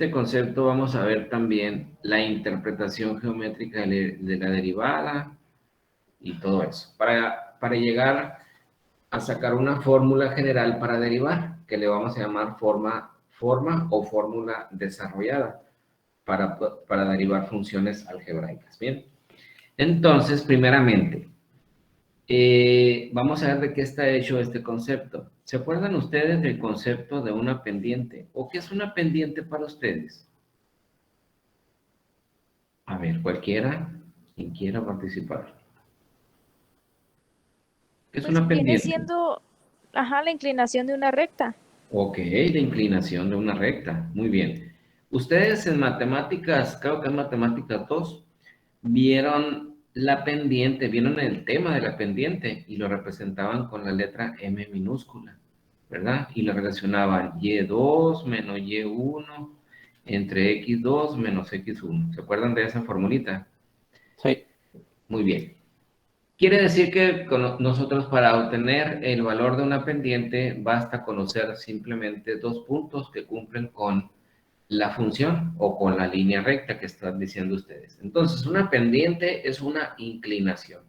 este concepto vamos a ver también la interpretación geométrica de la derivada y todo eso, para llegar a sacar una fórmula general para derivar, que le vamos a llamar forma o fórmula desarrollada para derivar funciones algebraicas. Bien, entonces, primeramente, vamos a ver de qué está hecho este concepto. ¿Se acuerdan ustedes del concepto de una pendiente? ¿O qué es una pendiente para ustedes? A ver, cualquiera, quien quiera participar. ¿Qué es Pues una viene pendiente? siendo, ajá, la inclinación de una recta. Ok, la inclinación de una recta. Muy bien. Ustedes en matemáticas, creo que en matemáticas 2, vieron la pendiente, vieron el tema de la pendiente y lo representaban con la letra M minúscula, ¿verdad? Y lo relacionaban Y2 menos Y1 entre X2 menos X1. ¿Se acuerdan de esa formulita? Sí. Muy bien. Quiere decir que nosotros para obtener el valor de una pendiente basta conocer simplemente dos puntos que cumplen con la función o con la línea recta que están diciendo ustedes. Entonces, una pendiente es una inclinación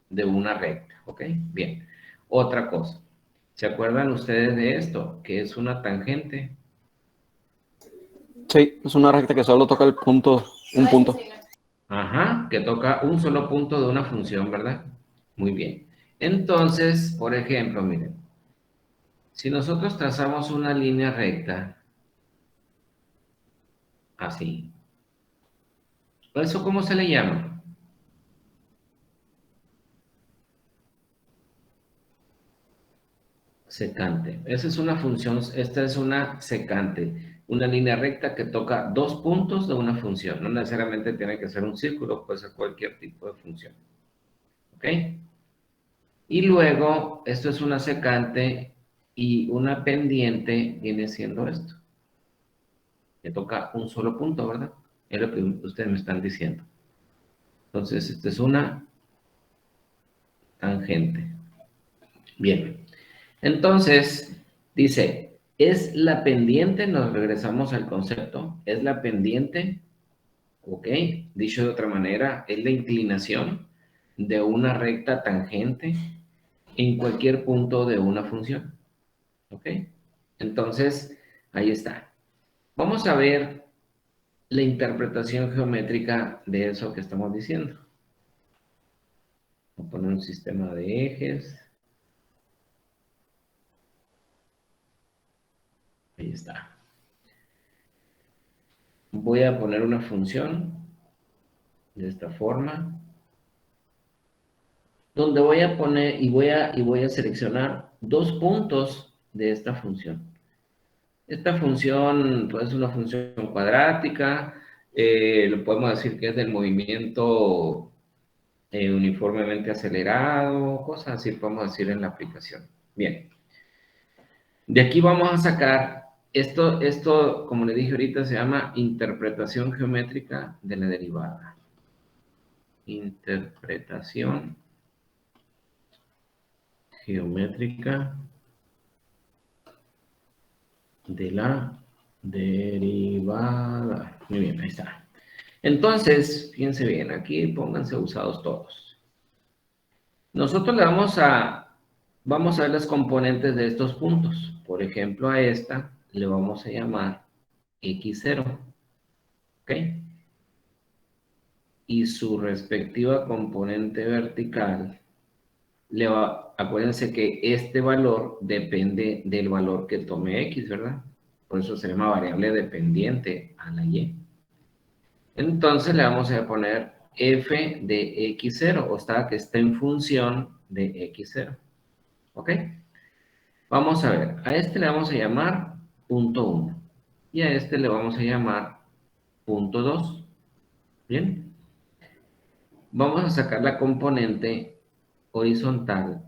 de una recta, ¿ok? Bien. Otra cosa. ¿Se acuerdan ustedes de esto? Que es una tangente. Sí, es una recta que solo toca el punto, un punto. Ajá, que toca un solo punto de una función, ¿verdad? Muy bien. Entonces, por ejemplo, miren, si nosotros trazamos una línea recta, así, ¿eso cómo se le llama? Secante. Esa es una función, esta es una secante, una línea recta que toca dos puntos de una función. No necesariamente tiene que ser un círculo, puede ser cualquier tipo de función. ¿Ok? Y luego, esto es una secante y una pendiente viene siendo esto. Que toca un solo punto, ¿verdad? Es lo que ustedes me están diciendo. Entonces, esta es una tangente. Bien. Entonces, dice, es la pendiente, nos regresamos al concepto, es la pendiente, ok, dicho de otra manera, es la inclinación de una recta tangente en cualquier punto de una función, ok. Entonces, ahí está. Vamos a ver la interpretación geométrica de eso que estamos diciendo. Voy a poner un sistema de ejes. Ahí está. Voy a poner una función de esta forma, donde voy a poner y voy a seleccionar dos puntos de esta función. Esta función puede ser una función cuadrática, lo podemos decir que es del movimiento uniformemente acelerado, cosas así podemos decir en la aplicación. Bien, de aquí vamos a sacar, esto como le dije ahorita se llama interpretación geométrica de la derivada. Interpretación geométrica de la derivada. Muy bien, ahí está. Entonces, fíjense bien, aquí pónganse usados todos. Nosotros le vamos a ver las componentes de estos puntos. Por ejemplo, a esta le vamos a llamar X0, ¿ok? Y su respectiva componente vertical, acuérdense que este valor depende del valor que tome X, ¿verdad? Por eso se llama variable dependiente a la Y. Entonces le vamos a poner f de x0, o sea, que está en función de x0. ¿Ok? Vamos a ver, a este le vamos a llamar punto 1 y a este le vamos a llamar punto 2. ¿Bien? Vamos a sacar la componente horizontal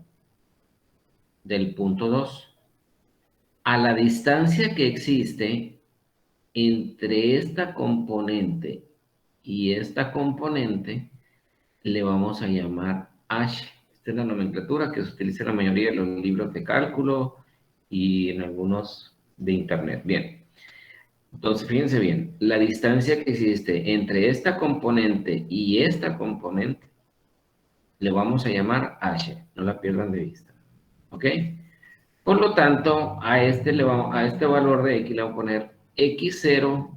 del punto 2. A la distancia que existe entre esta componente y esta componente, le vamos a llamar H. Esta es la nomenclatura que se utiliza en la mayoría de los libros de cálculo y en algunos de internet. Bien. Entonces, fíjense bien, la distancia que existe entre esta componente y esta componente le vamos a llamar h, no la pierdan de vista, ¿ok? Por lo tanto, a este valor de x le vamos a poner x0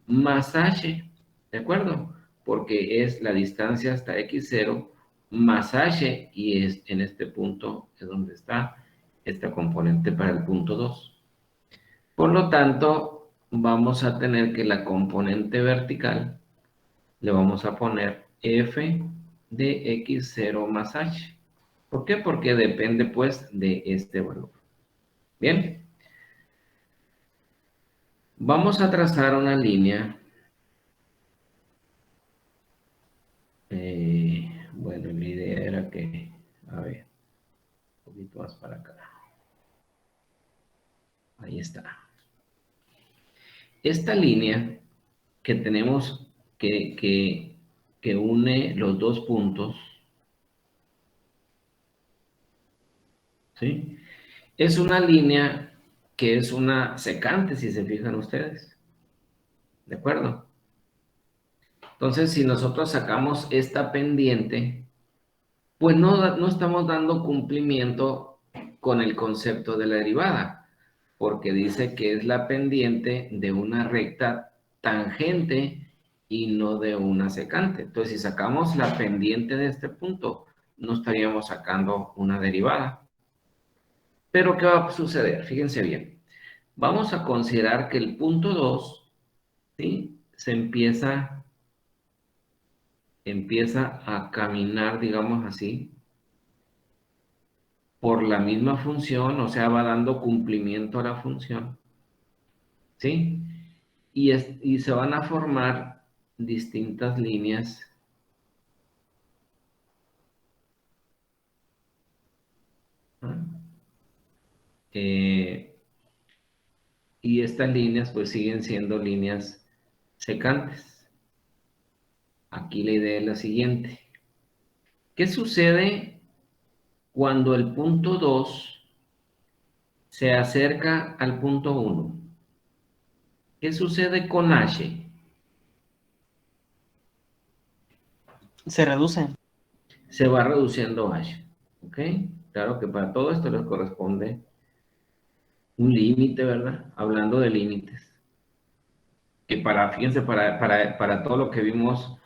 más h, ¿de acuerdo? Porque es la distancia hasta x0 más h, y es en este punto es donde está esta componente para el punto 2. Por lo tanto, vamos a tener que la componente vertical le vamos a poner f de x0 más h. ¿Por qué? Porque depende pues de este valor. Bien, vamos a trazar una línea. Bueno, la idea era que, a ver, un poquito más para acá. Ahí está. Esta línea que tenemos que une los dos puntos, ¿sí? Es una línea que es una secante, si se fijan ustedes. ¿De acuerdo? Entonces, si nosotros sacamos esta pendiente, pues no estamos dando cumplimiento con el concepto de la derivada, porque dice que es la pendiente de una recta tangente y no de una secante. Entonces, si sacamos la pendiente de este punto, no estaríamos sacando una derivada. Pero, ¿qué va a suceder? Fíjense bien. Vamos a considerar que el punto 2, ¿sí? Se empieza a caminar, digamos así, por la misma función, o sea, va dando cumplimiento a la función, ¿sí? Y se van a formar distintas líneas. ¿Ah? Eh, y estas líneas pues siguen siendo líneas secantes. Aquí la idea es la siguiente. ¿Qué sucede cuando el punto 2 se acerca al punto 1? ¿Qué sucede con H? Se reduce. Se va reduciendo H, ¿ok? Claro que para todo esto les corresponde un límite, ¿verdad? Hablando de límites. Que fíjense, para todo lo que vimos,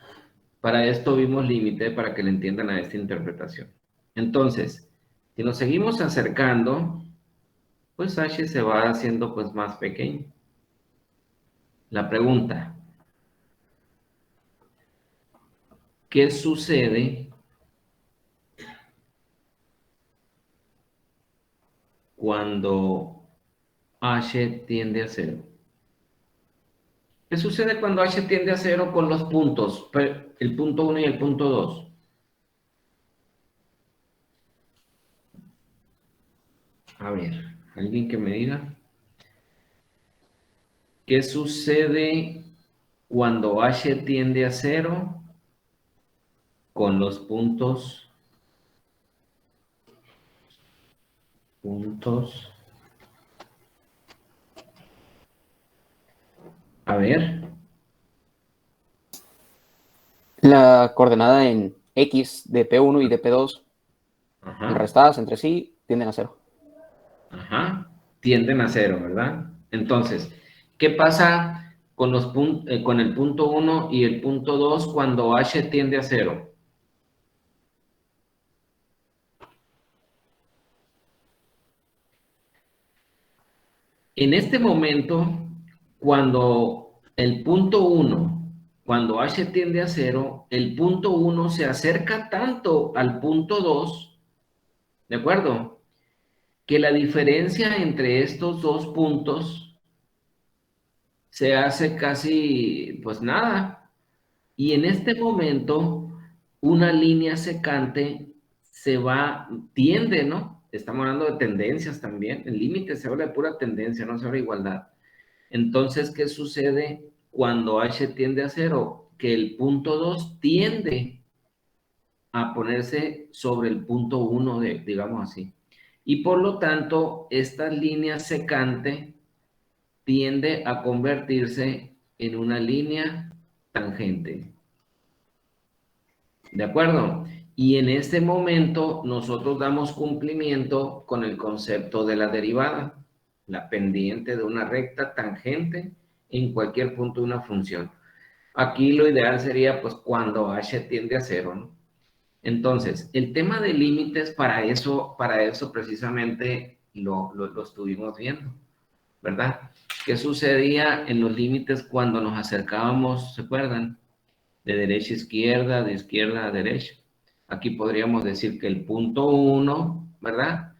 para esto vimos límite, para que le entiendan a esta interpretación. Entonces, si nos seguimos acercando, pues H se va haciendo pues más pequeño. La pregunta, ¿qué sucede cuando H tiende a cero? ¿Qué sucede cuando H tiende a cero con los puntos, el punto 1 y el punto 2? A ver, alguien que me diga. ¿Qué sucede cuando H tiende a cero con los puntos? A ver, La coordenada en X de P1 y de P2 ajá, enrestadas entre sí tienden a cero. ajá, tienden a cero, ¿verdad? Entonces, ¿qué pasa con con el punto 1 y el punto 2 cuando H tiende a cero? En este momento, cuando el punto 1, cuando H tiende a cero, el punto 1 se acerca tanto al punto 2, ¿de acuerdo? Que la diferencia entre estos dos puntos se hace casi, pues nada. Y en este momento, una línea secante tiende, ¿no? Estamos hablando de tendencias también. El límite se habla de pura tendencia, no se habla de igualdad. Entonces, ¿qué sucede cuando H tiende a cero? Que el punto 2 tiende a ponerse sobre el punto 1, digamos así. Y por lo tanto, esta línea secante tiende a convertirse en una línea tangente. ¿De acuerdo? Y en este momento nosotros damos cumplimiento con el concepto de la derivada, la pendiente de una recta tangente en cualquier punto de una función. Aquí lo ideal sería pues cuando h tiende a 0, ¿no? Entonces, el tema de límites para eso precisamente lo estuvimos viendo, ¿verdad? ¿Qué sucedía en los límites cuando nos acercábamos, se acuerdan? De derecha a izquierda, de izquierda a derecha. Aquí podríamos decir que el punto 1, ¿verdad?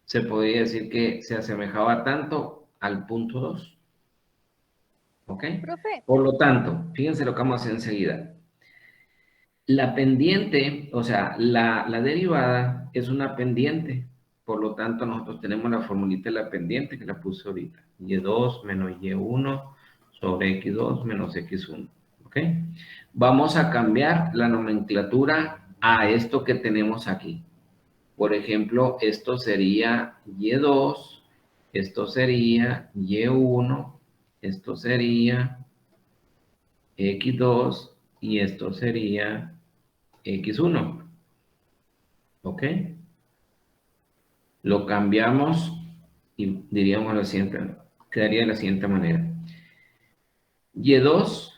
Se podría decir que se asemejaba tanto al punto 2. ¿Ok? Profe, Por lo tanto, fíjense lo que vamos a hacer enseguida. La pendiente, o sea, la derivada es una pendiente. Por lo tanto, nosotros tenemos la formulita de la pendiente que la puse ahorita. Y2 menos Y1 sobre X2 menos X1. ¿Ok? Vamos a cambiar la nomenclatura a esto que tenemos aquí. Por ejemplo, esto sería Y2, esto sería Y1, esto sería X2 y esto sería X1. ¿Ok? Lo cambiamos y diríamos lo siguiente, quedaría de la siguiente manera. Y2,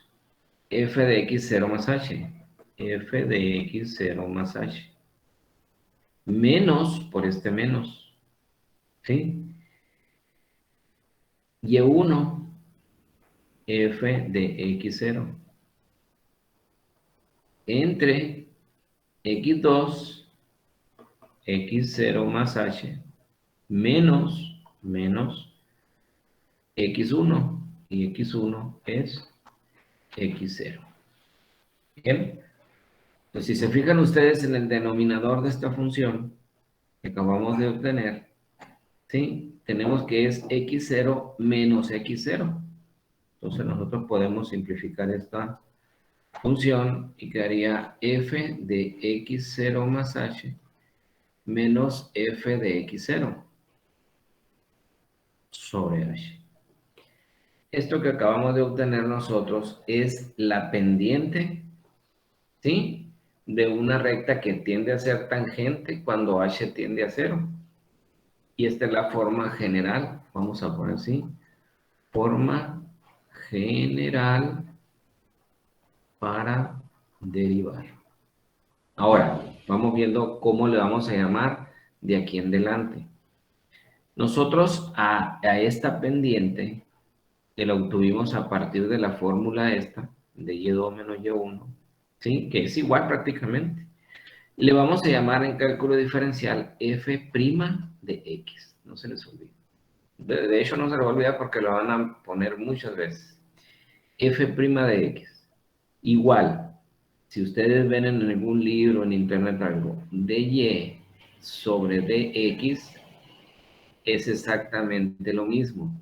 f de x0 más h. F de x0 más h. Menos por este menos. ¿Sí? Y1, f de x0. Entre x2, x0 más h. Menos x1. Y x1 es x0. Bien. Pues si se fijan ustedes en el denominador de esta función que acabamos de obtener, ¿sí? Tenemos que es x0 menos x0. Entonces nosotros podemos simplificar esta función y quedaría f de x0 más h menos f de x0 sobre h. Esto que acabamos de obtener nosotros es la pendiente, ¿sí? De una recta que tiende a ser tangente cuando h tiende a 0. Y esta es la forma general, vamos a poner así, forma general para derivar. Ahora, vamos viendo cómo le vamos a llamar de aquí en adelante. Nosotros a esta pendiente, que la obtuvimos a partir de la fórmula esta, de y2 menos y1, ¿sí? Que es igual prácticamente. Le vamos a llamar en cálculo diferencial f' de x, no se les olvide. De hecho, no se les va a olvidar porque lo van a poner muchas veces. F' de x. Igual, si ustedes ven en algún libro, en internet algo, dy sobre dx es exactamente lo mismo.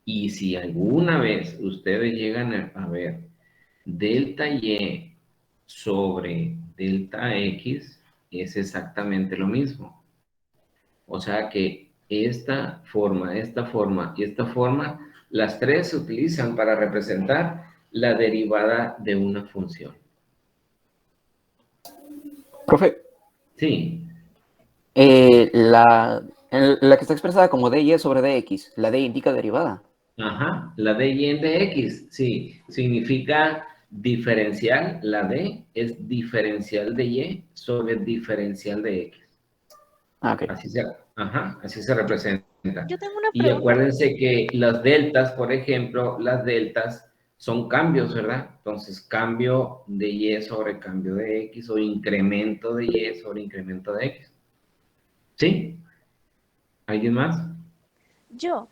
Y si alguna vez ustedes llegan a ver delta y sobre delta x, es exactamente lo mismo. O sea que esta forma y esta forma, las tres se utilizan para representar la derivada de una función. Profe, Sí, la que está expresada como dy sobre dx, la d indica derivada. ajá, la d y en dx, sí, significa diferencial, la d es diferencial de y sobre diferencial de x. Ah, ok. Así se representa. yo tengo una Y pregunta. acuérdense que las deltas, por ejemplo, las deltas son cambios, ¿verdad? Entonces, cambio de y sobre cambio de x o incremento de y sobre incremento de x. ¿Sí? ¿Alguien más? Yo,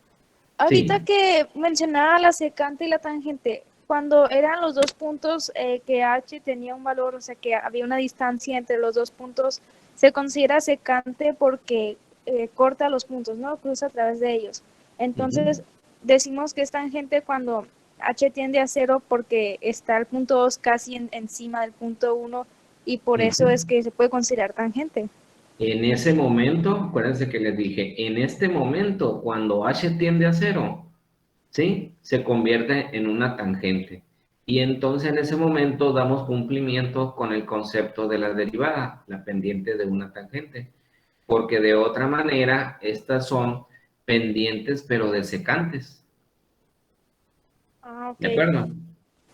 ahorita Sí. que mencionaba la secante y la tangente, cuando eran los dos puntos que h tenía un valor, o sea que había una distancia entre los dos puntos, se considera secante porque corta los puntos, ¿no? Cruza a través de ellos. Entonces, Ujú. decimos que es tangente cuando h tiende a 0 porque está el punto 2 casi encima del punto 1 y por eso es Ujú. que se puede considerar tangente. En ese momento, acuérdense que les dije, en este momento, cuando h tiende a 0, ¿sí? Se convierte en una tangente. Y entonces en ese momento damos cumplimiento con el concepto de la derivada, la pendiente de una tangente. Porque de otra manera, estas son pendientes pero desecantes. Ah, ¿De ok. acuerdo?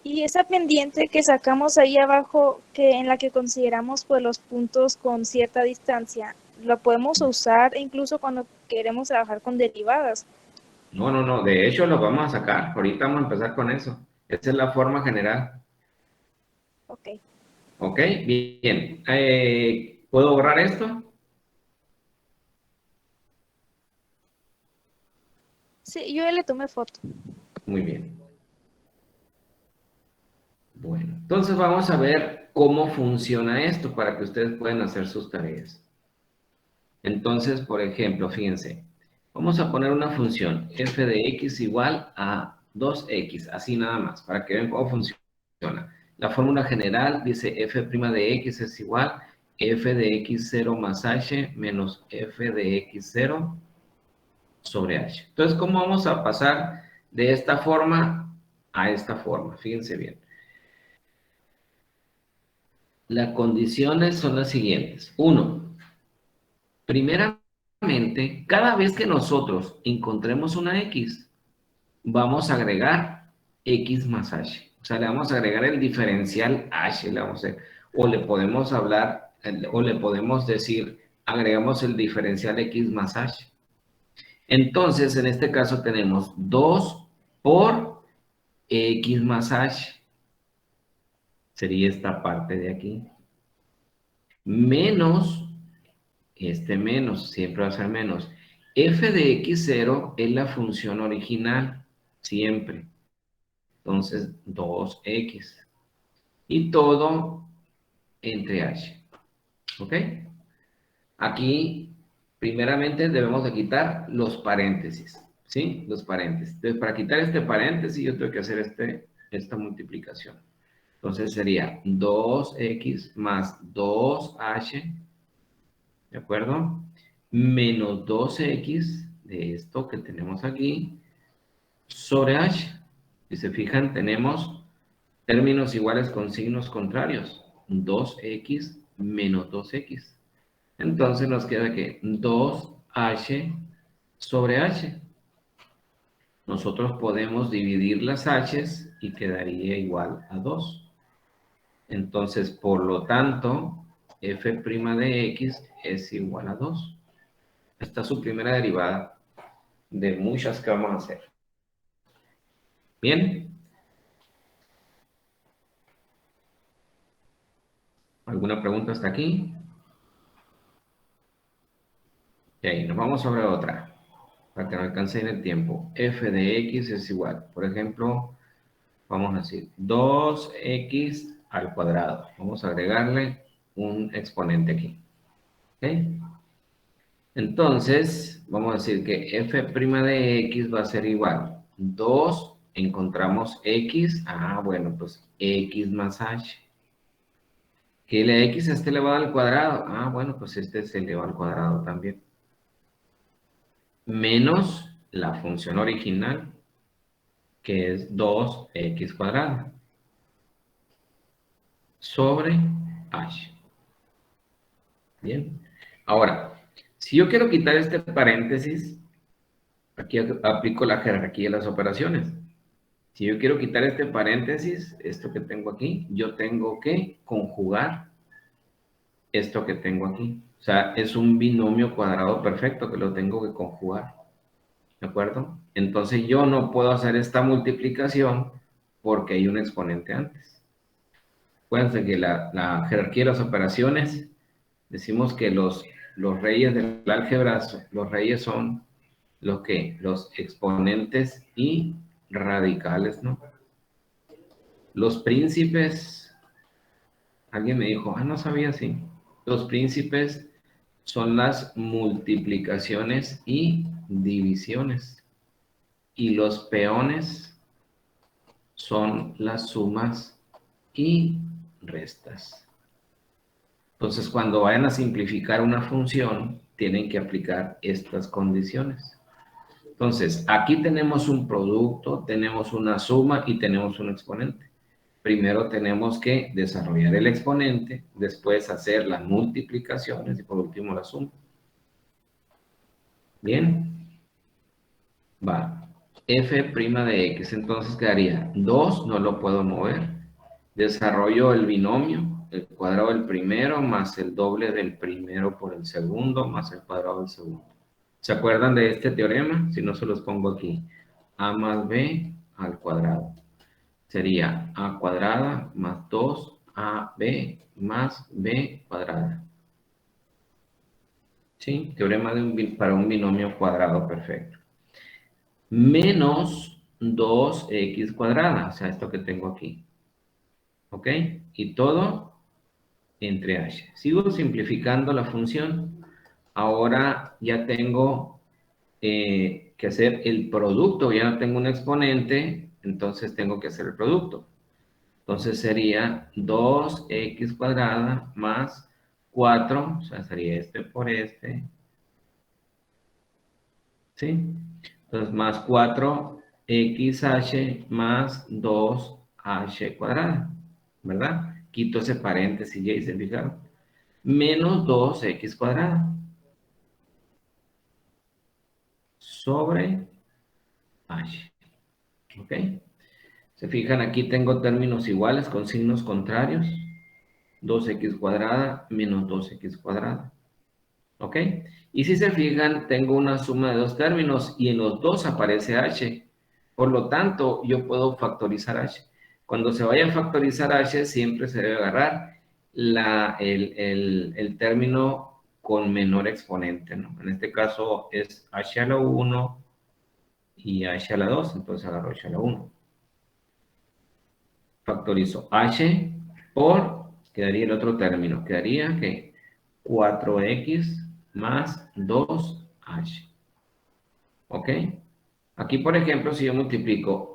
Y esa pendiente que sacamos ahí abajo, que en la que consideramos pues los puntos con cierta distancia, ¿lo podemos usar incluso cuando queremos trabajar con derivadas? No, no, no. De hecho, lo vamos a sacar. Ahorita vamos a empezar con eso. Esa es la forma general. Ok. ¿Ok? Bien. ¿Puedo borrar esto? Sí, yo ya le tomé foto. Muy bien. Bueno, entonces vamos a ver cómo funciona esto para que ustedes puedan hacer sus tareas. Entonces, por ejemplo, fíjense, vamos a poner una función f de x igual a 2x, así nada más, para que vean cómo funciona. La fórmula general dice f' de x es igual a f de x0 más h menos f de x0 sobre h. Entonces, ¿cómo vamos a pasar de esta forma a esta forma? Fíjense bien. Las condiciones son las siguientes. Uno, primeramente, cada vez que nosotros encontremos una x, vamos a agregar x más h. O sea, le vamos a agregar el diferencial h, le vamos a, o le podemos hablar, o le podemos decir, agregamos el diferencial x más h. Entonces, en este caso tenemos 2 por x más h. Sería esta parte de aquí. Menos, este menos, siempre va a ser menos. F de x0 es la función original, siempre. Entonces, 2x. Y todo entre h. ¿Ok? Aquí, primeramente, debemos de quitar los paréntesis. ¿Sí? Los paréntesis. Entonces, para quitar este paréntesis, yo tengo que hacer esta multiplicación. Entonces, sería 2x más 2h, ¿de acuerdo? Menos 2x de esto que tenemos aquí sobre h. Si se fijan, tenemos términos iguales con signos contrarios. 2x menos 2x. Entonces nos queda que 2h sobre h. Nosotros podemos dividir las h's y quedaría igual a 2. Entonces, por lo tanto, f' de x es igual a 2. Esta es su primera derivada de muchas que vamos a hacer. Bien. ¿Alguna pregunta hasta aquí? Ok, nos vamos sobre otra, para que no alcance en el tiempo. F de x es igual, por ejemplo, vamos a decir 2x al cuadrado. Vamos a agregarle un exponente aquí. ¿Ok? Entonces, vamos a decir que f' de x va a ser igual. 2, encontramos x. Ah, bueno, pues x más h. Que la x está elevado al cuadrado. Ah, bueno, pues este es elevado al cuadrado también. Menos la función original, que es 2x cuadrado, sobre h. Bien. Ahora, si yo quiero quitar este paréntesis, aquí aplico la jerarquía de las operaciones. Si yo quiero quitar este paréntesis, esto que tengo aquí, yo tengo que conjugar esto que tengo aquí. O sea, es un binomio cuadrado perfecto que lo tengo que conjugar. ¿De acuerdo? Entonces yo no puedo hacer esta multiplicación porque hay un exponente antes. Acuérdense que la jerarquía de las operaciones, decimos que los reyes del álgebra, los reyes son los exponentes y radicales, ¿no? Los príncipes, alguien me dijo, no sabía así. Los príncipes son las multiplicaciones y divisiones. Y los peones son las sumas y restas. Entonces, cuando vayan a simplificar una función, tienen que aplicar estas condiciones. Entonces, aquí tenemos un producto, tenemos una suma y tenemos un exponente. Primero tenemos que desarrollar el exponente, después hacer las multiplicaciones y por último la suma. Bien, va. F' de X, entonces quedaría 2, no lo puedo mover. Desarrollo el binomio, el cuadrado del primero más el doble del primero por el segundo más el cuadrado del segundo. ¿Se acuerdan de este teorema? Si no, se los pongo aquí. A más B al cuadrado. Sería A cuadrada más 2AB más B cuadrada. ¿Sí? Teorema para un binomio cuadrado perfecto. Menos 2x cuadrada, o sea, esto que tengo aquí. ¿Ok? Y todo entre h. Sigo simplificando la función. Ahora ya tengo que hacer el producto. Ya no tengo un exponente, entonces tengo que hacer el producto. Entonces sería 2x cuadrada más 4, o sea, sería este por este. ¿Sí? Entonces, más 4xh más 2h cuadrada, ¿verdad? Quito ese paréntesis y ¿se fijaron? Menos 2x cuadrada sobre h. ¿Ok? Se fijan, aquí tengo términos iguales con signos contrarios. 2x cuadrada menos 2x cuadrada. ¿Ok? Y si se fijan, tengo una suma de dos términos y en los dos aparece h. Por lo tanto, yo puedo factorizar h. Cuando se vaya a factorizar h, siempre se debe agarrar el término con menor exponente, ¿no? En este caso es h a la 1 y h a la 2, entonces agarro h a la 1. Factorizo h por, quedaría el otro término, quedaría que 4x más 2h. ¿Ok? Aquí, por ejemplo, si yo multiplico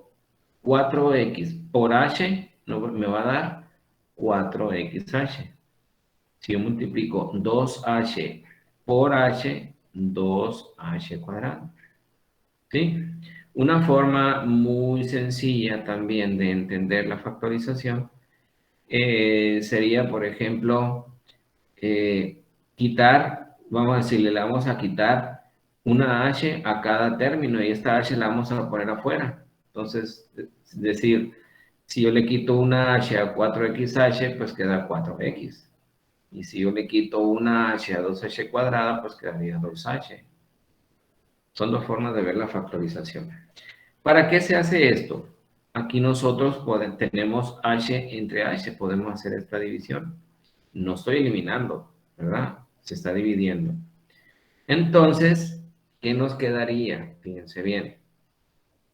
4x por h, me va a dar 4xh. Si yo multiplico 2h por h, 2h cuadrado. ¿Sí? Una forma muy sencilla también de entender la factorización sería, por ejemplo, quitar, vamos a decirle, le vamos a quitar una h a cada término y esta h la vamos a poner afuera. Entonces, es decir, si yo le quito una h a 4xh, pues queda 4x. Y si yo le quito una h a 2h cuadrada, pues quedaría 2h. Son dos formas de ver la factorización. ¿Para qué se hace esto? Aquí nosotros tenemos h entre h, podemos hacer esta división. No estoy eliminando, ¿verdad? Se está dividiendo. Entonces, ¿qué nos quedaría? Fíjense bien.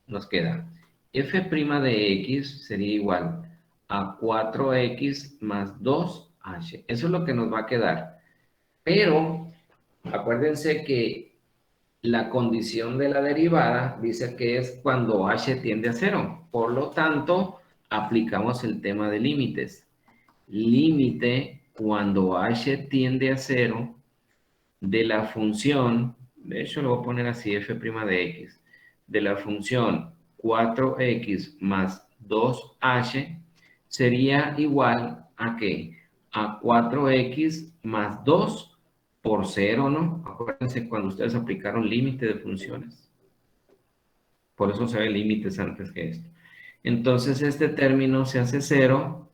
Nos queda f' de x sería igual a 4x más 2h. Eso es lo que nos va a quedar. Pero, acuérdense que la condición de la derivada dice que es cuando h tiende a 0. Por lo tanto, aplicamos el tema de límites. Límite cuando h tiende a 0 de la función, de hecho lo voy a poner así, f' de x, de la función 4x más 2h sería igual a ¿qué? A 4x más 2 por 0, ¿no? Acuérdense cuando ustedes aplicaron límite de funciones. Por eso se ve límites antes que esto. Entonces este término se hace 0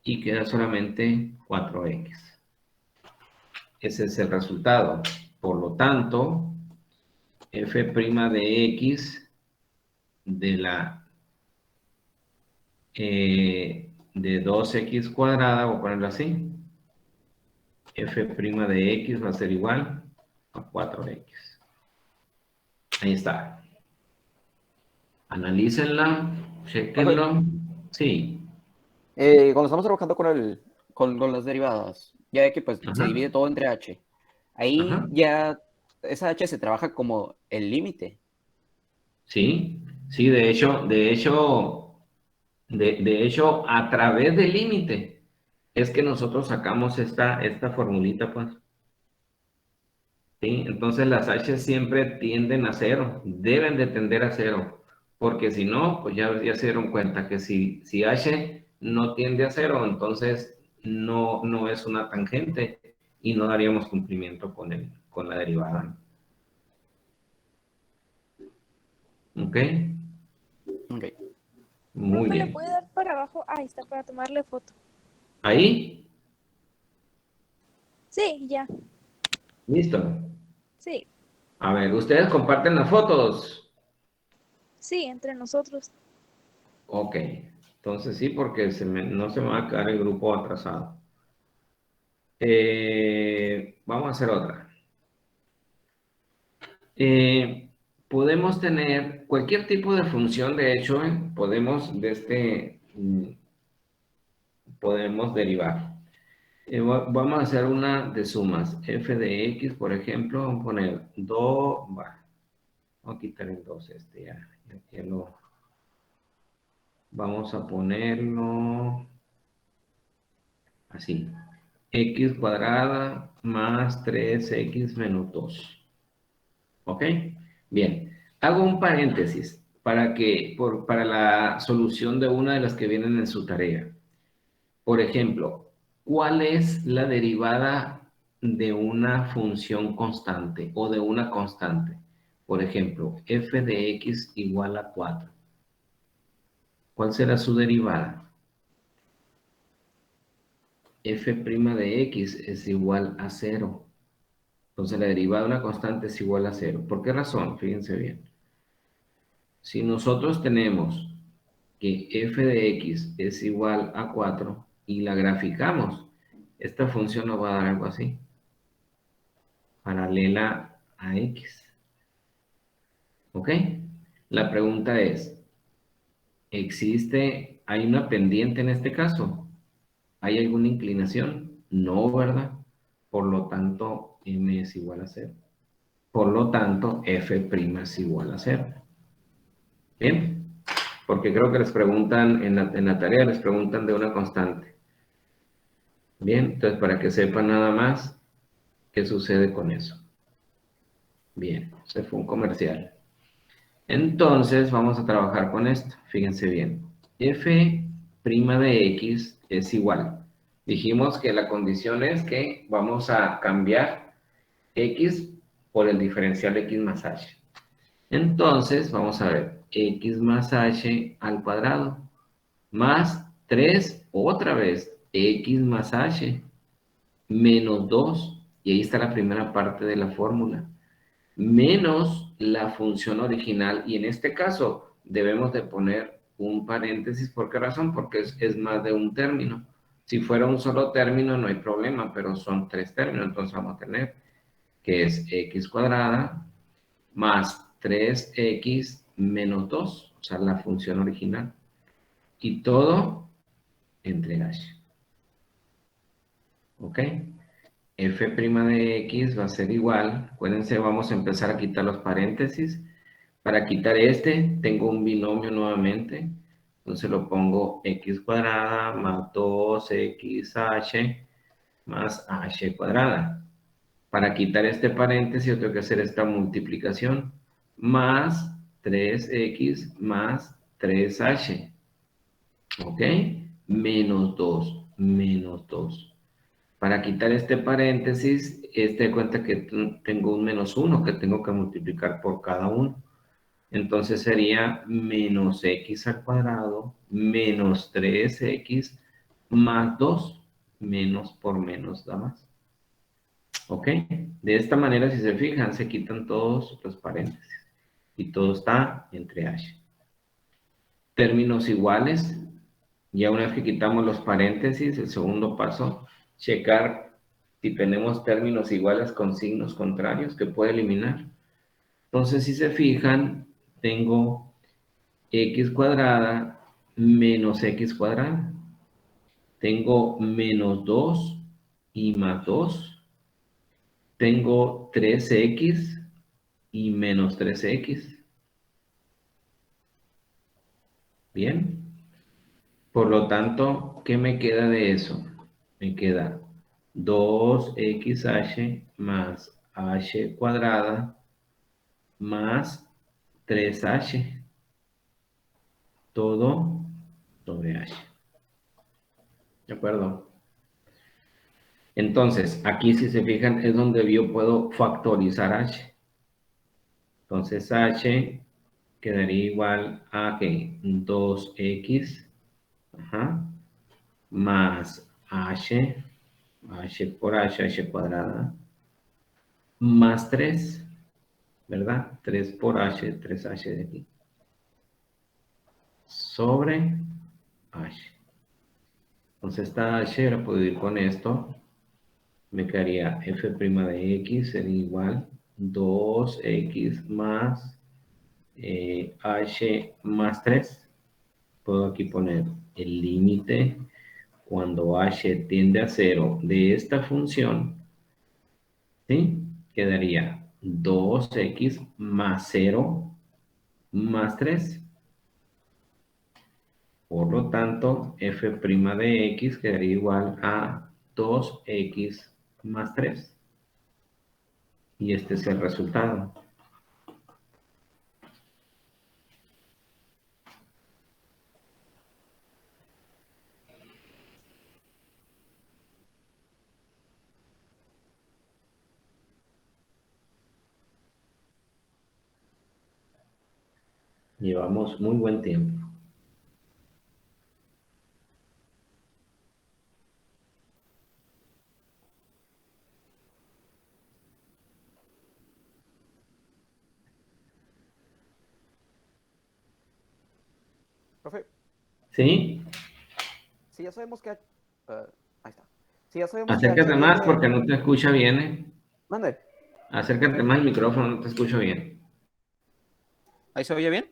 y queda solamente 4x. Ese es el resultado. Por lo tanto, f' de x de la de 2x cuadrada, voy a ponerlo así, f' de x va a ser igual a 4x. Ahí está. Analícenla, Profe, chequenlo. Sí. cuando estamos trabajando con las derivadas, ya de que pues se Ajá. divide todo entre h, ahí Ajá. ya esa h se trabaja como el límite. Sí. Sí, de hecho, a través del límite. es que nosotros sacamos esta formulita, pues. ¿Sí? Entonces las H siempre tienden a cero, deben de tender a cero, porque si no, pues ya se dieron cuenta que si H no tiende a cero, entonces no es una tangente y no daríamos cumplimiento con la derivada. ¿Ok? Ok. Muy Profe, ¿le bien. puede dar para abajo? Ahí está, para tomarle foto. ¿Ahí? Sí, ya. Listo. Sí, A ver, ustedes comparten las fotos. sí, entre nosotros. Ok. Entonces sí, porque no se me va a quedar el grupo atrasado. Vamos a hacer otra. Podemos tener cualquier tipo de función, de hecho, podemos derivar. Vamos a hacer una de sumas. F de X, por ejemplo, vamos a poner 2, vamos a quitar el 2, vamos a ponerlo así. X cuadrada más 3X menos 2. ¿Ok? Bien. Hago un paréntesis para la solución de una de las que vienen en su tarea. Por ejemplo, ¿cuál es la derivada de una función constante o de una constante? Por ejemplo, f de x igual a 4. ¿Cuál será su derivada? F' de x es igual a 0. Entonces la derivada de una constante es igual a 0. ¿Por qué razón? Fíjense bien. Si nosotros tenemos que f de x es igual a 4 y la graficamos, esta función nos va a dar algo así, paralela a x. ¿Ok? La pregunta es, ¿hay una pendiente en este caso? ¿Hay alguna inclinación? No, ¿verdad? Por lo tanto, m es igual a 0. Por lo tanto, f' es igual a 0. ¿Bien? Porque creo que les preguntan, en la tarea les preguntan de una constante. Bien, entonces para que sepan nada más qué sucede con eso. Bien, se fue un comercial. Entonces vamos a trabajar con esto. Fíjense bien. F' de X es igual. Dijimos que la condición es que vamos a cambiar X por el diferencial X más H. Entonces, vamos a ver. X más H al cuadrado. Más 3, otra vez. X más H menos 2. Y ahí está la primera parte de la fórmula. Menos la función original, y en este caso debemos de poner un paréntesis. ¿Por qué razón? Porque es más de un término. Si fuera un solo término no hay problema, pero son 3 términos, entonces vamos a tener que es x cuadrada más 3x menos 2, o sea, la función original, y todo entre h. ¿Ok? F' de x va a ser igual, acuérdense, vamos a empezar a quitar los paréntesis. Para quitar este, tengo un binomio nuevamente. Entonces lo pongo x cuadrada más 2xh más h cuadrada. Para quitar este paréntesis, yo tengo que hacer esta multiplicación. Más 3x más 3h. ¿Ok? Menos 2. Menos 2. Para quitar este paréntesis, cuenta que tengo un menos 1 que tengo que multiplicar por cada uno. Entonces sería menos x al cuadrado menos 3x más 2. Menos por menos da más. ¿Ok? De esta manera, si se fijan, se quitan todos los paréntesis. Y todo está entre h. Términos iguales. Ya una vez que quitamos los paréntesis, el segundo paso, checar si tenemos términos iguales con signos contrarios que puede eliminar. Entonces, si se fijan, tengo x cuadrada menos x cuadrada. Tengo menos 2 y más 2. Tengo 3x y menos 3x. Bien. Por lo tanto, ¿qué me queda de eso? Me queda 2xh más h cuadrada más 3h, todo sobre h. ¿De acuerdo? Entonces, aquí si se fijan es donde yo puedo factorizar h. Entonces, h quedaría igual a que 2x, ajá, más h por h cuadrada, más 3, ¿verdad? 3 por h, 3h de aquí, sobre h. Entonces esta h la puedo ir con esto, me quedaría f' de x sería igual 2x más h más 3. Puedo aquí poner el límite cuando h tiende a 0 de esta función, ¿sí? Quedaría 2x más 0 más 3. Por lo tanto, f' de x quedaría igual a 2x más 3. Y este es el resultado. Llevamos muy buen tiempo. Profe, ¿Sí? si ya sabemos que ahí está. Si ya sabemos que H Acércate más tiende... porque no te escucha bien, ¿eh? Mande. Acércate más al micrófono, no te escucho bien. ¿Ahí se oye bien?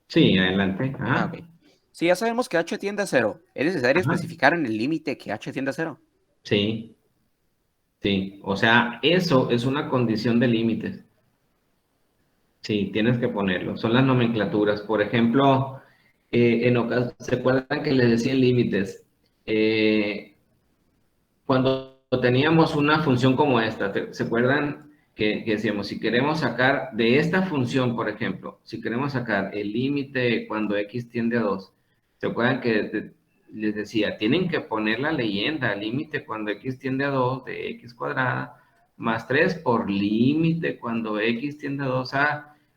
Sí, adelante. Ah, Ajá. ok. Si ya sabemos que H tiende a cero, ¿es necesario Ajá. especificar en el límite que H tiende a cero? Sí, sí. O sea, eso es una condición de límites. Sí, tienes que ponerlo. Son las nomenclaturas. Por ejemplo, ¿se acuerdan que les decían límites? Cuando teníamos una función como esta, ¿se acuerdan que decíamos, si queremos sacar de esta función, por ejemplo, si queremos sacar el límite cuando x tiende a 2, ¿se acuerdan que les decía, tienen que poner la leyenda, límite cuando x tiende a 2 de x cuadrada, más 3 por límite cuando x tiende a 2,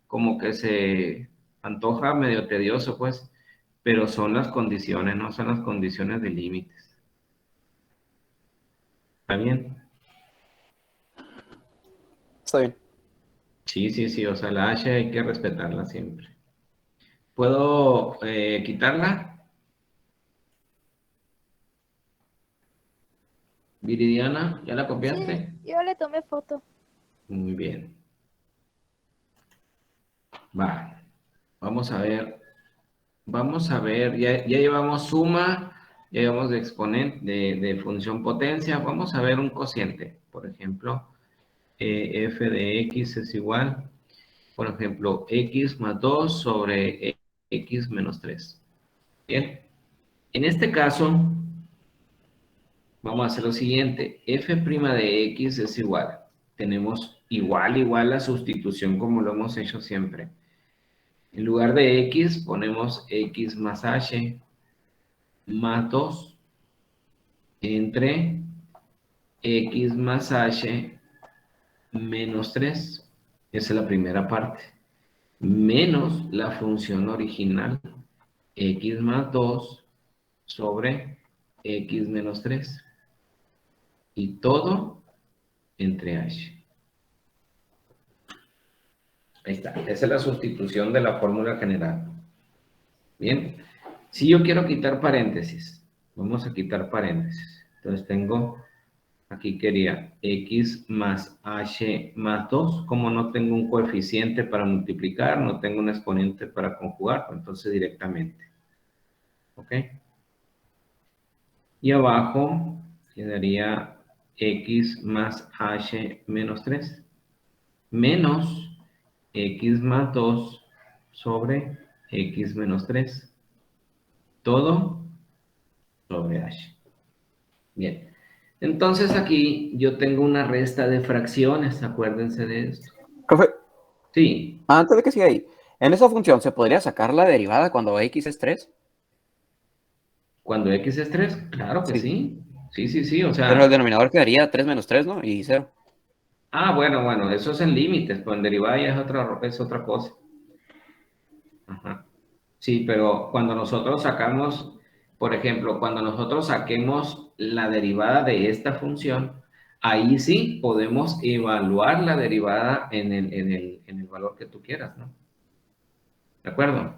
como que se antoja medio tedioso, pues, pero son las condiciones, no son las condiciones de límites. ¿Está bien? Está bien. Sí, sí, sí, o sea, la H hay que respetarla siempre. ¿Puedo quitarla? Viridiana, ¿ya la Sí, copiaste? yo le tomé foto. Muy bien. Va. Vamos a ver. Vamos a ver. Ya llevamos suma, ya llevamos de exponente, de función potencia. Vamos a ver un cociente. Por ejemplo, f de x es igual, por ejemplo, x más 2 sobre x menos 3. Bien. En este caso, vamos a hacer lo siguiente. F' de x es igual. Tenemos igual la sustitución como lo hemos hecho siempre. En lugar de x ponemos x más h más 2 entre x más h menos 3. Esa es la primera parte. Menos la función original x más 2 sobre x menos 3. Y todo entre h. Ahí está. Esa es la sustitución de la fórmula general. Bien. Si yo quiero quitar paréntesis, vamos a quitar paréntesis. Entonces tengo, aquí quería x más h más 2. Como no tengo un coeficiente para multiplicar, no tengo un exponente para conjugar, pues entonces directamente. ¿Ok? Y abajo quedaría x más h menos 3 menos x más 2 sobre x menos 3. Todo sobre h. Bien. Entonces aquí yo tengo una resta de fracciones, acuérdense de esto. Profe, Sí, antes de que siga ahí, en esa función se podría sacar la derivada cuando x es 3. cuando x es 3, claro que Sí. sí. Sí, sí, sí, o Pero el sea, denominador quedaría 3 menos 3, ¿no? Y 0. bueno, eso es en límites, pues en derivada ya es otra cosa. Ajá. Sí, pero cuando nosotros sacamos, por ejemplo, cuando nosotros saquemos la derivada de esta función, ahí sí podemos evaluar la derivada en el valor que tú quieras, ¿no? ¿De acuerdo?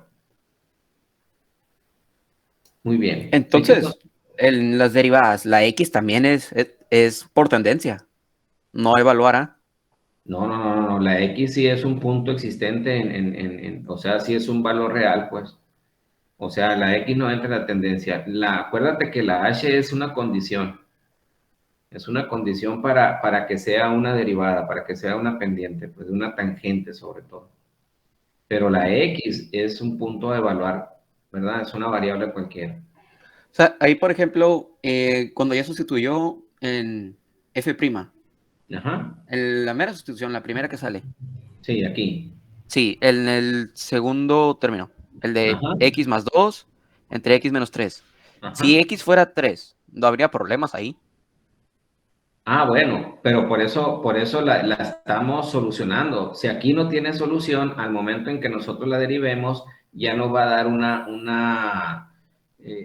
Muy bien. Entonces, en las derivadas, la x también es por tendencia, no evaluará. No, no, no, no, no, la X sí es un punto existente o sea, sí es un valor real, pues. O sea, la X no entra en la tendencia. Acuérdate que la H es una condición para que sea una derivada, para que sea una pendiente, pues una tangente sobre todo. Pero la X es un punto a evaluar, ¿verdad? Es una variable cualquiera. O sea, ahí, por ejemplo, cuando ya sustituyó en f', Ajá, en la mera sustitución, la primera que sale. sí, aquí. Sí, en el segundo término, el de Ajá, x más 2 entre x menos 3. Si ajá. x fuera 3, ¿no habría problemas ahí? Bueno, pero por eso la estamos solucionando. Si aquí no tiene solución, al momento en que nosotros la derivemos, ya nos va a dar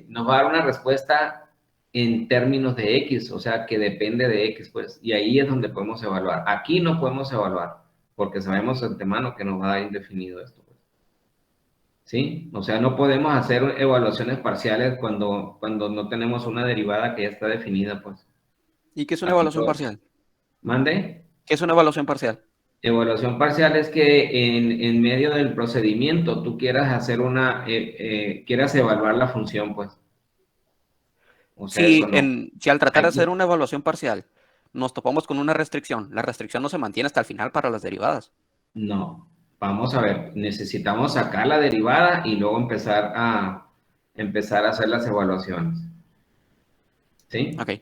nos va a dar una respuesta en términos de X, o sea, que depende de X, pues, y ahí es donde podemos evaluar. Aquí no podemos evaluar, porque sabemos de antemano que nos va a dar indefinido esto, pues. ¿Sí? O sea, no podemos hacer evaluaciones parciales cuando no tenemos una derivada que ya está definida, pues. ¿Y qué es una Aquí evaluación todo. parcial? ¿Mande? ¿Qué es una evaluación parcial? Evaluación parcial es que en medio del procedimiento tú quieras quieras evaluar la función, pues. O sea, eso no. Si al tratar de Hay hacer que- una evaluación parcial nos topamos con una restricción, la restricción no se mantiene hasta el final para las derivadas. no. Vamos a ver, necesitamos sacar la derivada y luego empezar a hacer las evaluaciones. ¿Sí? Ok.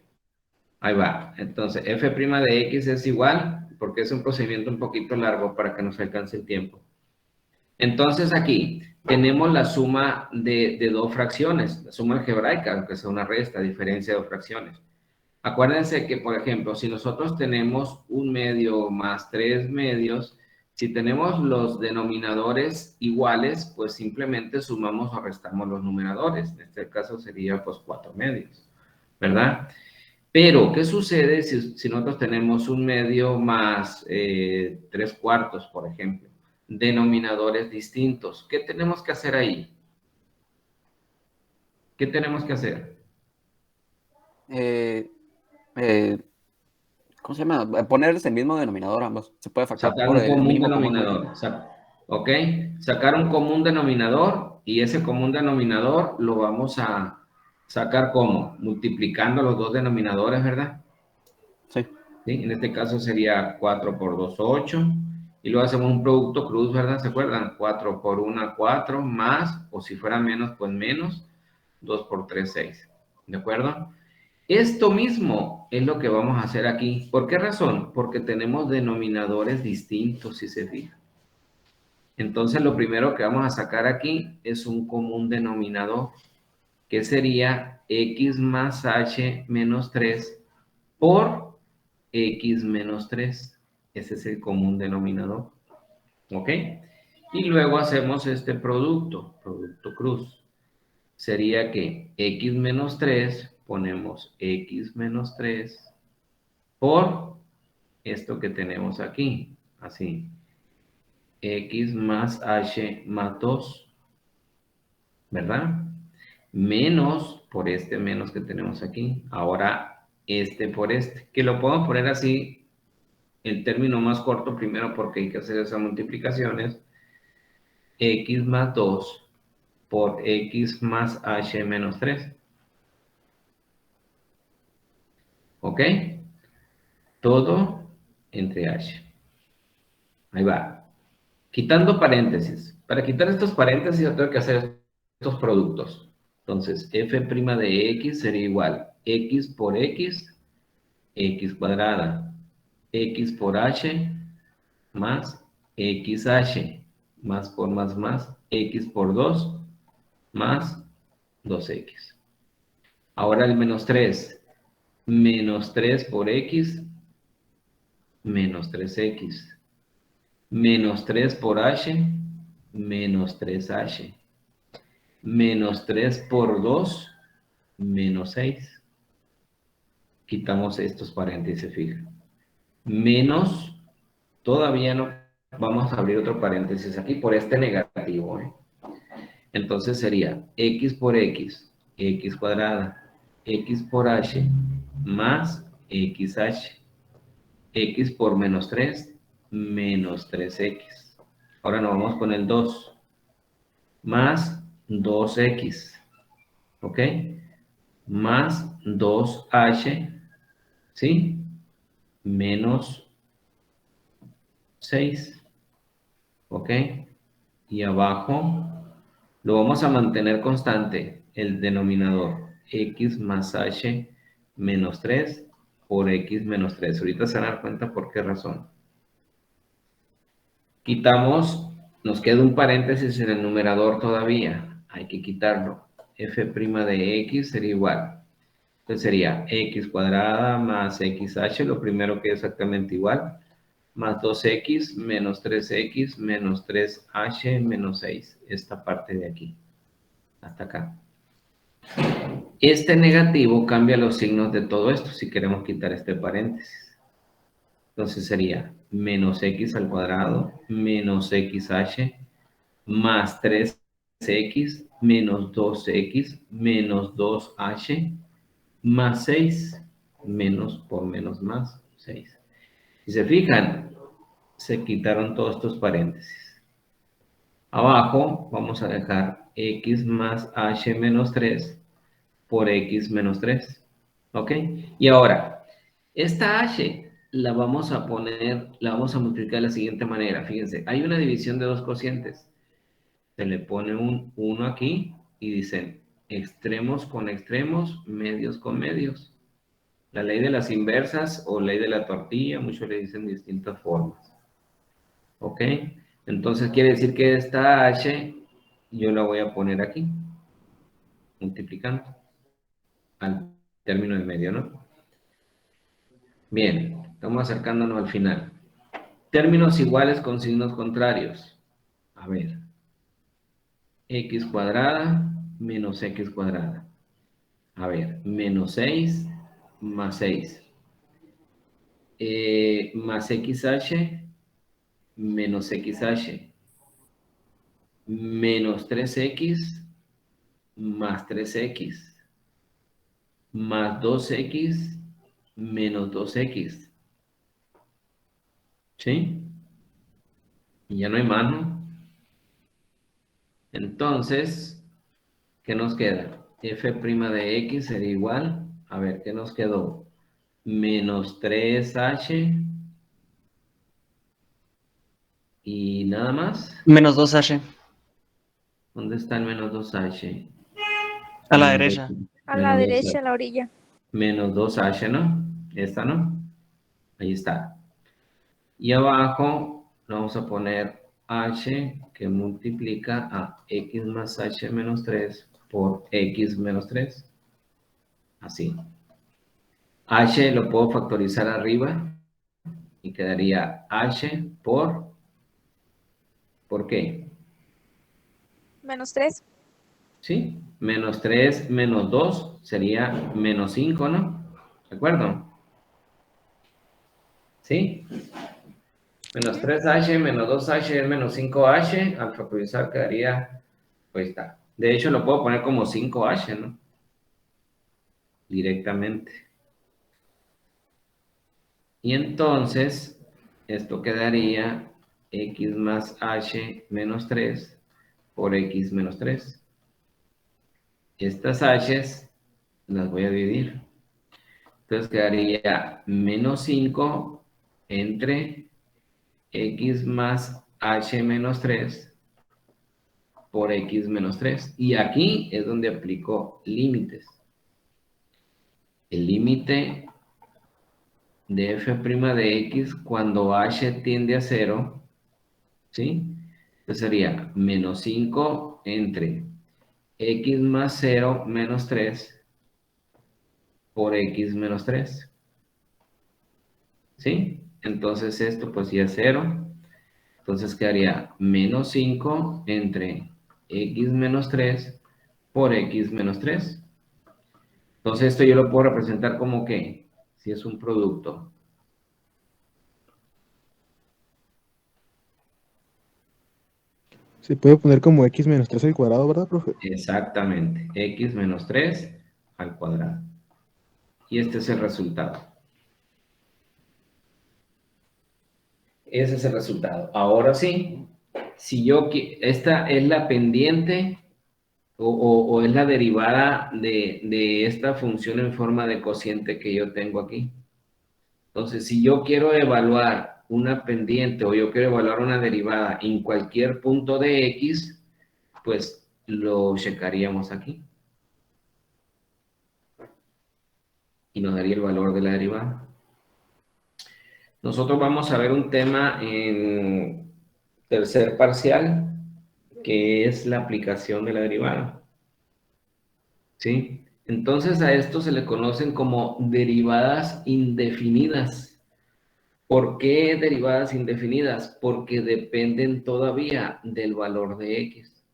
Ahí va. Entonces, f' de x es igual, porque es un procedimiento un poquito largo para que nos alcance el tiempo. Entonces aquí tenemos la suma de dos fracciones, la suma algebraica, aunque sea una resta, diferencia de dos fracciones. Acuérdense que, por ejemplo, si nosotros tenemos un medio más 3 medios, si tenemos los denominadores iguales, pues simplemente sumamos o restamos los numeradores. En este caso sería pues 4 medios, ¿verdad? Pero, ¿qué sucede si nosotros tenemos un medio más 3/4, por ejemplo? Denominadores distintos. ¿Qué tenemos que hacer ahí? ¿Qué tenemos que hacer? Eh, eh, ¿Cómo se llama? Ponerles el mismo denominador ambos. Se puede sacar Sacar por un el común mínimo común múltiplo. denominador. ¿Ok? Sacar un común denominador y ese común denominador lo vamos a sacar ¿cómo? Multiplicando los dos denominadores, ¿verdad? Sí. ¿Sí? En este caso sería 4 por 2, 8. Y luego hacemos un producto cruz, ¿verdad? ¿Se acuerdan? 4 por 1, 4, más, o si fuera menos, pues menos, 2 por 3, 6. ¿De acuerdo? Esto mismo es lo que vamos a hacer aquí. ¿Por qué razón? Porque tenemos denominadores distintos, si se fijan. Entonces, lo primero que vamos a sacar aquí es un común denominador, que sería x más h menos 3 por x menos 3. Ese es el común denominador. ¿Ok? Y luego hacemos este producto cruz. Sería que x menos 3, ponemos x menos 3 por esto que tenemos aquí. Así. X más h más 2, ¿verdad? Menos por este menos que tenemos aquí. Ahora este por este, que lo podemos poner así, el término más corto primero porque hay que hacer esas multiplicaciones. X más 2 por x más h menos 3. ¿Ok? Todo entre h. Ahí va. Quitando paréntesis. Para quitar estos paréntesis yo tengo que hacer estos productos. Entonces, f' de x sería igual x por x x cuadrada, x por h, más xh, más por más, x por 2, más 2x. Ahora el menos 3, menos 3 por x, menos 3x. Menos 3 por h, menos 3h. Menos 3 por 2, menos 6. Quitamos estos paréntesis, fijan. Menos, todavía no, vamos a abrir otro paréntesis aquí por este negativo, ¿eh? Entonces sería x por x, x cuadrada, x por h, más xh. X por menos 3, menos 3x. Ahora nos vamos con el 2, más 2x, ¿ok? Más 2h, ¿sí? Menos 6, ¿ok? Y abajo lo vamos a mantener constante, el denominador, x más h menos 3 por x menos 3. Ahorita se van a dar cuenta por qué razón. Quitamos, nos queda un paréntesis en el numerador todavía, hay que quitarlo. F' de x sería igual. Entonces sería x cuadrada más xh, lo primero que es exactamente igual, más 2x menos 3x menos 3h menos 6, esta parte de aquí, hasta acá. Este negativo cambia los signos de todo esto si queremos quitar este paréntesis. Entonces sería menos x al cuadrado menos xh más 3x menos 2x menos 2h más 6 menos por menos más 6. Si se fijan, se quitaron todos estos paréntesis. Abajo vamos a dejar x más h menos 3 por x menos 3. ¿Ok? Y ahora, esta h la vamos a poner, la vamos a multiplicar de la siguiente manera. Fíjense, hay una división de dos cocientes. Se le pone un 1 aquí y dicen extremos con extremos, medios con medios. La ley de las inversas o ley de la tortilla, muchos le dicen de distintas formas. ¿Ok? Entonces quiere decir que esta h yo la voy a poner aquí, multiplicando al término del medio, ¿no? Bien, estamos acercándonos al final. Términos iguales con signos contrarios. A ver, x cuadrada menos x cuadrada. A ver, menos 6 más 6. Más xh menos xh. Menos 3x más 3x. Más 2x menos 2x. ¿Sí? Y ya no hay más, ¿no? Entonces, ¿qué nos queda? F' de x sería igual. A ver, ¿qué nos quedó? Menos 3h. ¿Y nada más? Menos 2h. ¿Dónde está el menos 2h? A la derecha. A la Menos derecha, a 2h. la orilla. Menos 2h, ¿no? Esta, ¿no? Ahí está. Y abajo vamos a poner h que multiplica a x más h menos 3 por x menos 3. Así. H lo puedo factorizar arriba y quedaría h ¿por qué? Menos 3. ¿Sí? Menos 3 menos 2 sería menos 5, ¿no? ¿De acuerdo? ¿Sí? Menos 3h menos 2h es menos 5h. Al factorizar quedaría, pues está. De hecho, lo puedo poner como 5h, ¿no? Directamente. Y entonces, esto quedaría x más h menos 3 por x menos 3. Estas h's las voy a dividir. Entonces quedaría menos 5 entre x más h menos 3 por x menos 3. Y aquí es donde aplico límites. El límite de f' de x cuando h tiende a 0, ¿sí? Entonces sería menos 5 entre x más 0 menos 3 por x menos 3, ¿sí? Entonces esto pues ya es 0. Entonces quedaría menos 5 entre x menos 3 por x menos 3. Entonces esto yo lo puedo representar como que, si es un producto. Se puede poner como x menos 3 al cuadrado, ¿verdad, profe? Exactamente, x menos 3 al cuadrado. Y este es el resultado. Ese es el resultado. Ahora sí, si yo, esta es la pendiente o es la derivada de esta función en forma de cociente que yo tengo aquí. Entonces, si yo quiero evaluar una pendiente o yo quiero evaluar una derivada en cualquier punto de x, pues lo checaríamos aquí. Y nos daría el valor de la derivada. Nosotros vamos a ver un tema en tercer parcial, que es la aplicación de la derivada. ¿Sí? Entonces a esto se le conocen como derivadas indefinidas. ¿Por qué derivadas indefinidas? Porque dependen todavía del valor de x.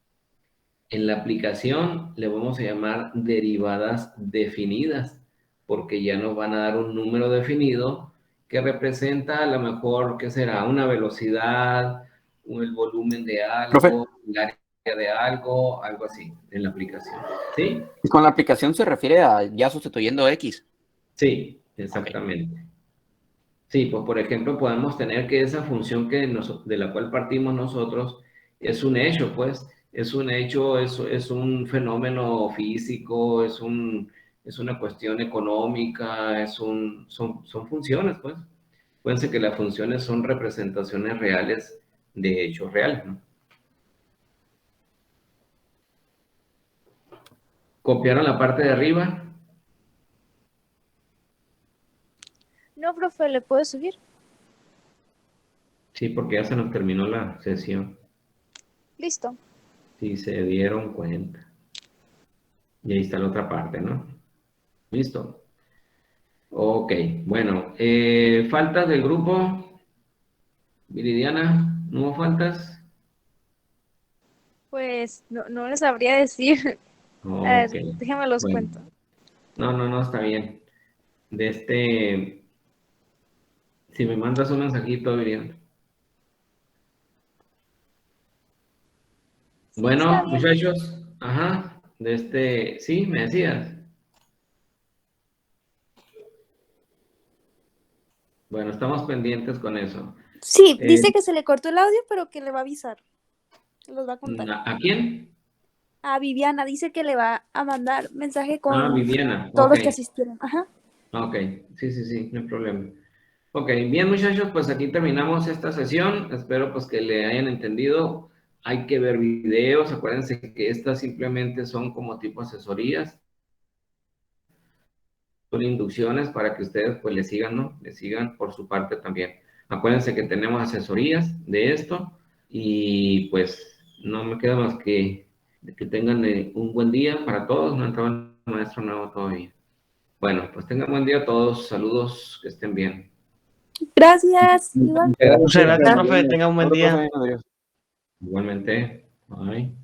En la aplicación le vamos a llamar derivadas definidas, porque ya nos van a dar un número definido que representa a lo mejor, ¿qué será? Una velocidad, el volumen de Profe, algo, el área de algo, algo así, en la aplicación. ¿Sí? y con la aplicación se refiere a ya sustituyendo X. Sí, exactamente. Sí, pues por ejemplo podemos tener que esa función de la cual partimos nosotros es un hecho, pues, es un hecho, es un fenómeno físico, es una cuestión económica, son funciones, pues. Fíjense que las funciones son representaciones reales de hechos reales, ¿no? ¿Copiaron la parte de arriba? No, profe, ¿le puedo subir? Sí, porque ya se nos terminó la sesión. Listo. Si se dieron cuenta. Y ahí está la otra parte, ¿no? Listo. Ok, bueno, faltas del grupo, Viridiana, ¿no hubo faltas? Pues no les sabría decir. A ver, Ok, déjenme los bueno, cuento. no, está bien. Si me mandas un mensajito, Viridiana. Sí, está Bueno, bien. muchachos, ajá, sí, me decías. Bueno, estamos pendientes con eso. Sí, Eh, dice que se le cortó el audio, pero que le va a avisar. Los va a contar. ¿A quién? A Viviana dice que le va a mandar mensaje Ah, con Viviana, todos ok, los que asistieron. Ajá. ok, sí, no hay problema. Ok, bien muchachos, pues aquí terminamos esta sesión. Espero pues que le hayan entendido. Hay que ver videos. Acuérdense que estas simplemente son como tipo asesorías. Son inducciones para que ustedes pues le sigan, ¿no? Le sigan por su parte también. Acuérdense que tenemos asesorías de esto y pues no me queda más que tengan un buen día para todos. No entraba el maestro nuevo todavía. Bueno, pues tengan buen día a todos. Saludos, que estén bien. Gracias, Iván. Muchas gracias, Gracias. profe. Tenga un buen Otro día. profe, adiós. Igualmente. Bye.